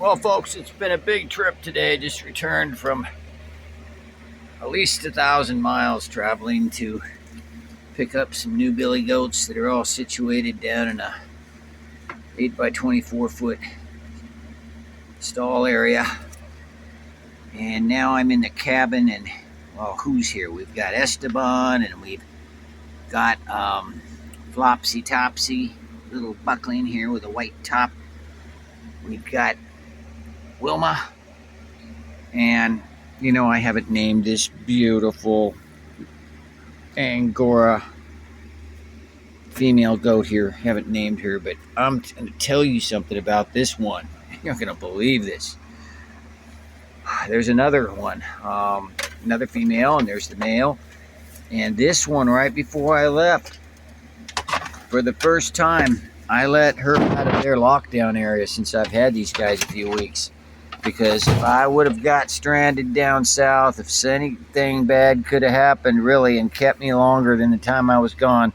Well, folks, it's been a big trip today. Just returned from at least 1,000 miles traveling to pick up some new billy goats that are all situated down in a 8 by 24 foot stall area. And now I'm in the cabin, and well, who's here? We've got Esteban, and we've got Flopsy Topsy, little buckling here with a white top. We've got Wilma, and I haven't named this beautiful Angora female goat here. Haven't named her, but I'm going to tell you something about this one. You're not going to believe this. There's another one, another female, and there's the male. And this one, right before I left, for the first time, I let her out of their lockdown area since I've had these guys a few weeks. Because if I would have got stranded down south, if anything bad could have happened, really, and kept me longer than the time I was gone,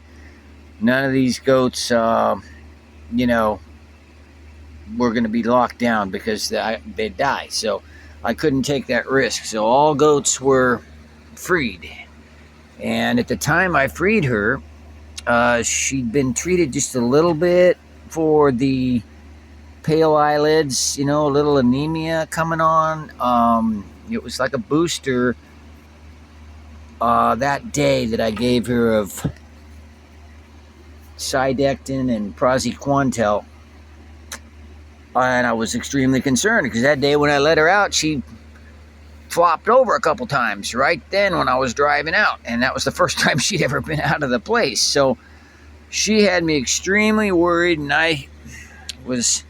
none of these goats, were going to be locked down because they'd die. So I couldn't take that risk. So all goats were freed. And at the time I freed her, she'd been treated just a little bit for the pale eyelids, a little anemia coming on. It was like a booster that day that I gave her of Cydectin and praziquantel. And I was extremely concerned because that day when I let her out, she flopped over a couple times right then when I was driving out. And that was the first time she'd ever been out of the place. So she had me extremely worried, and I was,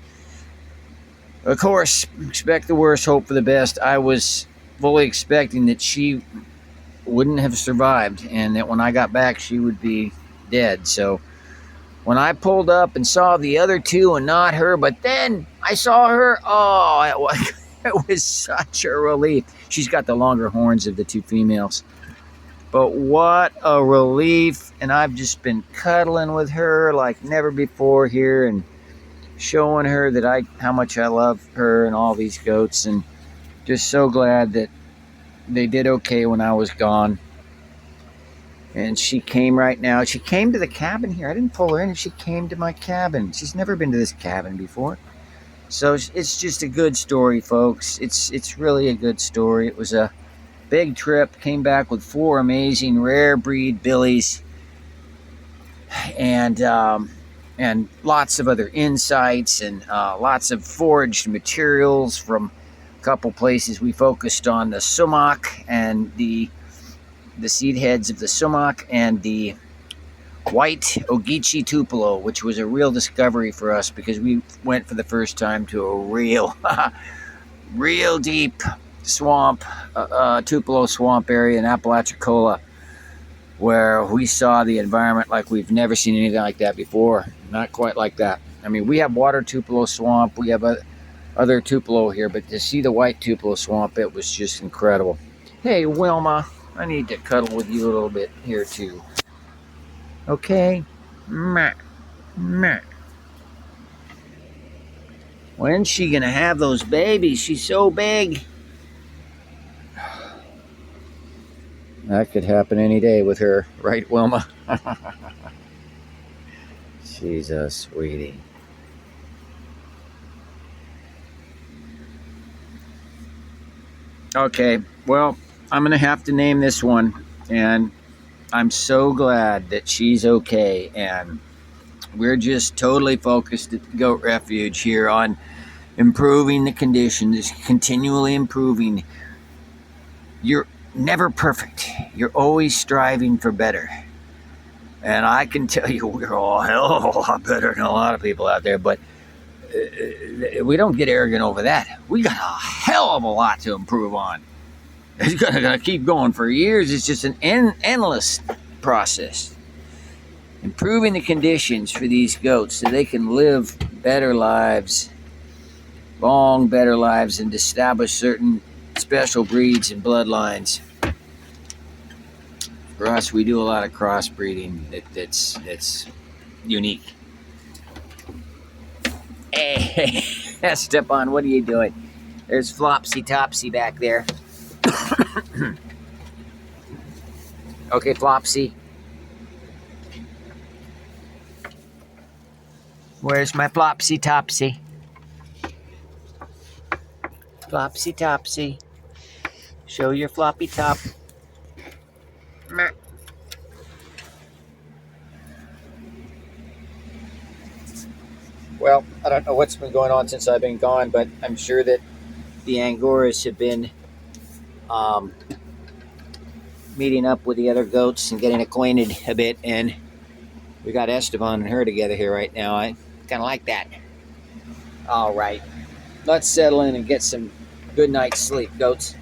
of course, expect the worst, hope for the best. I was fully expecting that she wouldn't have survived and that when I got back, she would be dead. So when I pulled up and saw the other two and not her, but then I saw her, it was such a relief. She's got the longer horns of the two females. But what a relief. And I've just been cuddling with her like never before here and showing her that how much I love her and all these goats, and just so glad that they did okay when I was gone. And she came right now. She came to the cabin here. I didn't pull her in. She came to my cabin. She's never been to this cabin before. So it's just a good story, folks. It's really a good story. It was a big trip. Came back with 4 amazing rare breed billies. And lots of other insights and lots of foraged materials from a couple places. We focused on the sumac and the seed heads of the sumac and the white Ogeechee Tupelo, which was a real discovery for us because we went for the first time to a real deep swamp, Tupelo swamp area in Apalachicola, where we saw the environment like we've never seen anything like that before. Not quite like that. I mean, we have water Tupelo swamp, we have other Tupelo here, but to see the white Tupelo swamp, it was just incredible. Hey, Wilma, I need to cuddle with you a little bit here too. Okay? Meh. Meh. When's she gonna have those babies? She's so big. That could happen any day with her, right, Wilma? She's a sweetie. Okay, well, I'm going to have to name this one, and I'm so glad that she's okay, and we're just totally focused at the Goat Refuge here on improving the conditions, continually improving. You're never perfect. You're always striving for better. And I can tell you we're all a hell of a lot better than a lot of people out there, but we don't get arrogant over that. We got a hell of a lot to improve on. It's going to keep going for years. It's just an endless process. Improving the conditions for these goats so they can live better lives, long better lives, and establish certain special breeds and bloodlines. For us, we do a lot of crossbreeding that's unique. Hey. Esteban, what are you doing? There's Flopsy Topsy back there. Okay, Flopsy. Where's my Flopsy Topsy? Flopsy Topsy. Show your floppy top. Meh. Well, I don't know what's been going on since I've been gone, but I'm sure that the Angoras have been um, meeting up with the other goats and getting acquainted a bit, and we got Esteban and her together here right now. I kind of like that. All right, let's settle in and get some good night's sleep, goats.